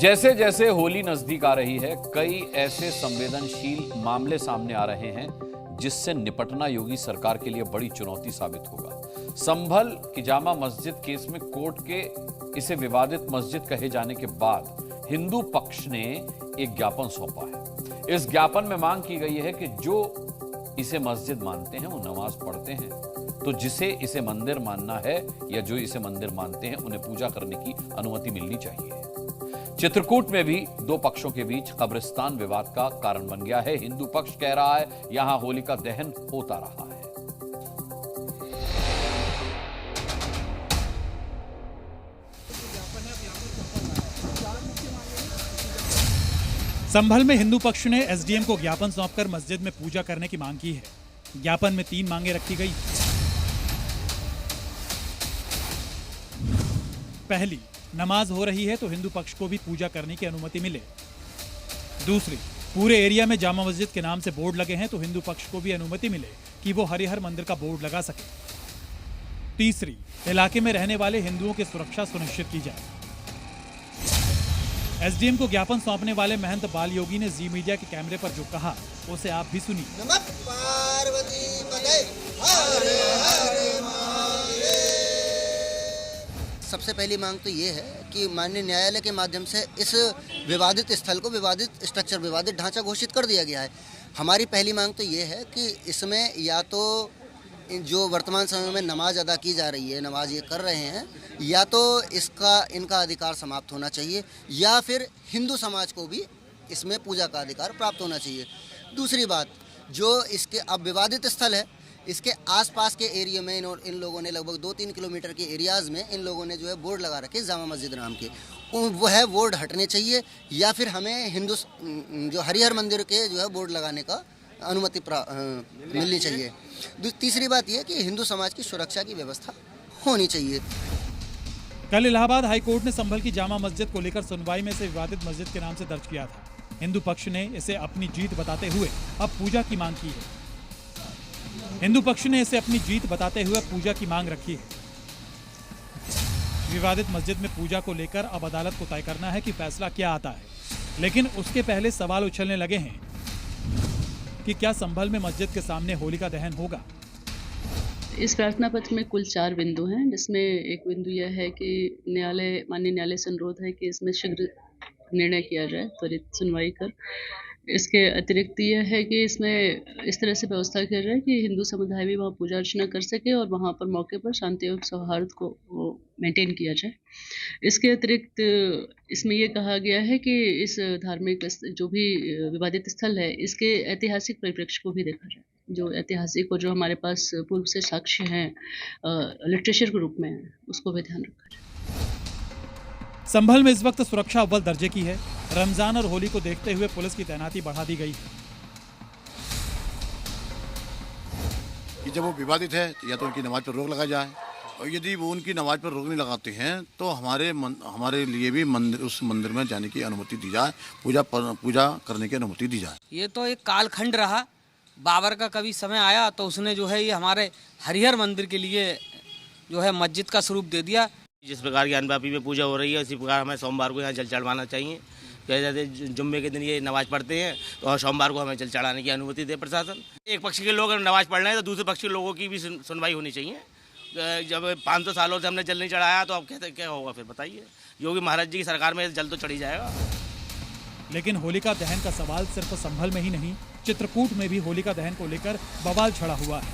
जैसे जैसे होली नजदीक आ रही है, कई ऐसे संवेदनशील मामले सामने आ रहे हैं जिससे निपटना योगी सरकार के लिए बड़ी चुनौती साबित होगा। संभल की जामा मस्जिद केस में कोर्ट के इसे विवादित मस्जिद कहे जाने के बाद हिंदू पक्ष ने एक ज्ञापन सौंपा है। इस ज्ञापन में मांग की गई है कि जो इसे मस्जिद मानते हैं वो नमाज पढ़ते हैं, तो जिसे इसे मंदिर मानना है या जो इसे मंदिर मानते हैं उन्हें पूजा करने की अनुमति मिलनी चाहिए। चित्रकूट में भी दो पक्षों के बीच कब्रिस्तान विवाद का कारण बन गया है। हिंदू पक्ष कह रहा है यहां होलिका दहन होता रहा है। संभल में हिंदू पक्ष ने एसडीएम को ज्ञापन सौंपकर मस्जिद में पूजा करने की मांग की है। ज्ञापन में 3 मांगे रखी गई। पहली, नमाज हो रही है तो हिंदू पक्ष को भी पूजा करने की अनुमति मिले। दूसरी, पूरे एरिया में जामा मस्जिद के नाम से बोर्ड लगे हैं तो हिंदू पक्ष को भी अनुमति मिले कि वो हरिहर मंदिर का बोर्ड लगा सके। तीसरी, इलाके में रहने वाले हिंदुओं की सुरक्षा सुनिश्चित की जाए। एसडीएम को ज्ञापन सौंपने वाले महंत बाल योगी ने जी मीडिया के कैमरे पर जो कहा उसे आप भी सुनिए। सबसे पहली मांग तो ये है कि माननीय न्यायालय के माध्यम से इस विवादित स्थल को विवादित स्ट्रक्चर, विवादित ढांचा घोषित कर दिया गया है। हमारी पहली मांग तो ये है कि इसमें या तो जो वर्तमान समय में नमाज अदा की जा रही है, नमाज ये कर रहे हैं, या तो इनका अधिकार समाप्त होना चाहिए, या फिर हिंदू समाज को भी इसमें पूजा का अधिकार प्राप्त होना चाहिए। दूसरी बात, जो इसके अब विवादित स्थल है, इसके आसपास के एरिया में इन लोगों ने लगभग 2-3 किलोमीटर के एरियाज़ में इन लोगों ने जो है बोर्ड लगा रखे जामा मस्जिद नाम के। वो है बोर्ड हटने चाहिए, या फिर हमें हिंदू जो हरिहर मंदिर के जो है बोर्ड लगाने का अनुमति मिलनी चाहिए। तीसरी बात यह कि हिंदू समाज की सुरक्षा की व्यवस्था होनी चाहिए। कल इलाहाबाद हाईकोर्ट ने संभल की जामा मस्जिद को लेकर सुनवाई में इसे विवादित मस्जिद के नाम से दर्ज किया था। हिंदू पक्ष ने इसे अपनी जीत बताते हुए अब पूजा की मांग की है। हिंदू पक्ष ने इसे अपनी जीत बताते हुए पूजा की मांग रखी है। विवादित मस्जिद में पूजा को लेकर अब अदालत को तय करना है कि फैसला क्या आता है, लेकिन उसके पहले सवाल उछलने लगे हैं कि क्या संभल में मस्जिद के सामने होलिका दहन होगा। इस प्रार्थना पत्र में कुल 4 बिंदु हैं, जिसमें एक बिंदु यह है कि माननीय न्यायालय से अनुरोध है कि इसमें शीघ्र निर्णय किया जाए, त्वरित सुनवाई कर। इसके अतिरिक्त यह है कि इसमें इस तरह से व्यवस्था किया जाए कि हिंदू समुदाय भी वहाँ पूजा अर्चना कर सके और वहाँ पर मौके पर शांति और सौहार्द को मेंटेन किया जाए। इसके अतिरिक्त इसमें यह कहा गया है कि इस धार्मिक जो भी विवादित स्थल है, इसके ऐतिहासिक परिप्रेक्ष्य को भी देखा जाए। जो ऐतिहासिक और जो हमारे पास पूर्व से साक्ष्य हैं लिटरेचर के रूप में, उसको भी ध्यान रखा जाए। संभल में इस वक्त सुरक्षा अव्वल दर्जे की है। रमजान और होली को देखते हुए पुलिस की तैनाती बढ़ा दी गई है। कि जब वो विवादित है या तो उनकी नमाज पर रोक लगा जाए, और यदि वो उनकी नमाज पर रोक नहीं लगाते हैं तो हमारे लिए भी उस मंदिर में जाने की अनुमति दी जाए, पूजा करने की अनुमति दी जाए। ये तो एक कालखंड रहा। बाबर का कभी समय आया तो उसने जो है ये हमारे हरिहर मंदिर के लिए जो है मस्जिद का स्वरूप दे दिया। जिस प्रकार की अनव्यापी में पूजा हो रही है, उसी प्रकार हमें सोमवार को यहाँ जल चढ़वाना चाहिए। जैसे जुम्मे के दिन ये नमाज पढ़ते हैं तो सोमवार को हमें जल चढ़ाने की अनुमति दे प्रशासन। एक पक्ष के लोग नमाज पढ़ रहे हैं तो दूसरे पक्ष के लोगों की भी सुनवाई होनी चाहिए। जब 500 सालों से हमने जल नहीं चढ़ाया तो अब कहते क्या होगा फिर बताइए। योगी महाराज जी की सरकार में जल तो चढ़ी जाएगा। लेकिन होलिका दहन का सवाल सिर्फ संभल में ही नहीं, चित्रकूट में भी होलिका दहन को लेकर बवाल छड़ा हुआ है।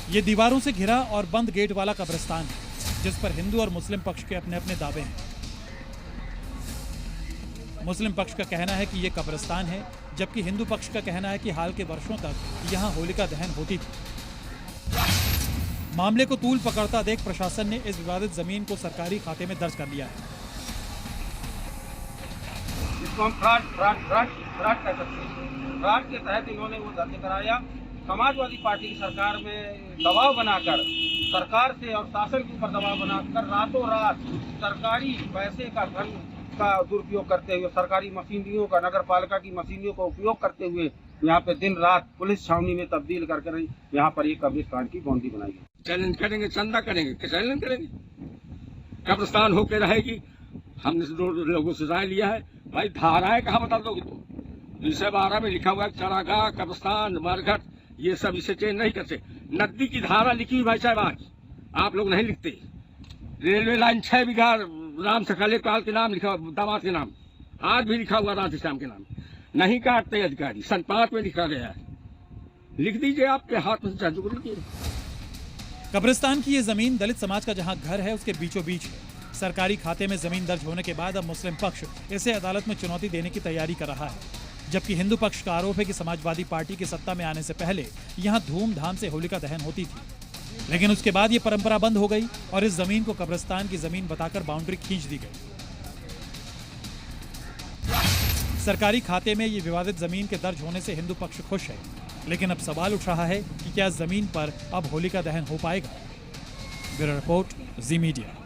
ये दीवारों से घिरा और बंद गेट वाला कब्रिस्तान है, जिस पर हिंदू और मुस्लिम पक्ष के अपने अपने दावे हैं। मुस्लिम पक्ष का कहना है कि यह कब्रिस्तान है, जबकि हिंदू पक्ष का कहना है कि हाल के वर्षों तक यहां होलिका दहन होती थी। मामले को तूल पकड़ता देख प्रशासन ने इस विवादित जमीन को सरकारी खाते में दर्ज कर लिया है। इसको हम फ्रॉड कह सकते हैं। फ्रॉड के तहत इन्होंने वो दर्ज कराया। समाजवादी पार्टी की सरकार में दबाव बनाकर, सरकार से और शासन के ऊपर दबाव बनाकर रातों रात सरकारी पैसे का धन का दुरुपयोग करते हुए, सरकारी मशीनरियों का, नगर पालिका की मशीनरियों का उपयोग करते हुए यहाँ पे दिन रात पुलिस छावनी में तब्दील करके यहाँ पर एक कब्रिस्तान की बाउंड्री बनाई गई। चैलेंज करेंगे, चंदा करेंगे, चैलेंज करेंगे, कब्रिस्तान होकर रहेगी, हमने लोगों से राय लिया है। भाई धाराएं कहाँ बता दोगे तुम? 212 में लिखा हुआ है चरागाह, कब्रिस्तान, मरघट, ये सब इसे चेंज नहीं करते। नदी की धारा लिखी हुई भाई साहब, आज आप लोग नहीं लिखते। रेलवे लाइन 6 बीघा राम सकाले पाल के नाम लिखा, दामाद के नाम, आज भी लिखा हुआ राधेश्याम के नाम। नहीं काटते अधिकारी, सन 5 में लिखा गया है। लिख दीजिए, आपके हाथ में चार्ज कर लीजिए। कब्रिस्तान की ये जमीन दलित समाज का जहां घर है उसके बीचों बीच है। सरकारी खाते में जमीन दर्ज होने के बाद अब मुस्लिम पक्ष इसे अदालत में चुनौती देने की तैयारी कर रहा है, जबकि हिंदू पक्ष का आरोप है कि समाजवादी पार्टी की सत्ता में आने से पहले यहां धूमधाम से होलिका दहन होती थी, लेकिन उसके बाद ये परंपरा बंद हो गई और इस जमीन को कब्रिस्तान की जमीन बताकर बाउंड्री खींच दी गई। सरकारी खाते में ये विवादित जमीन के दर्ज होने से हिंदू पक्ष खुश है, लेकिन अब सवाल उठ रहा है कि क्या इस जमीन पर अब होलिका दहन हो पाएगा। ब्यूरो रिपोर्ट, जी मीडिया।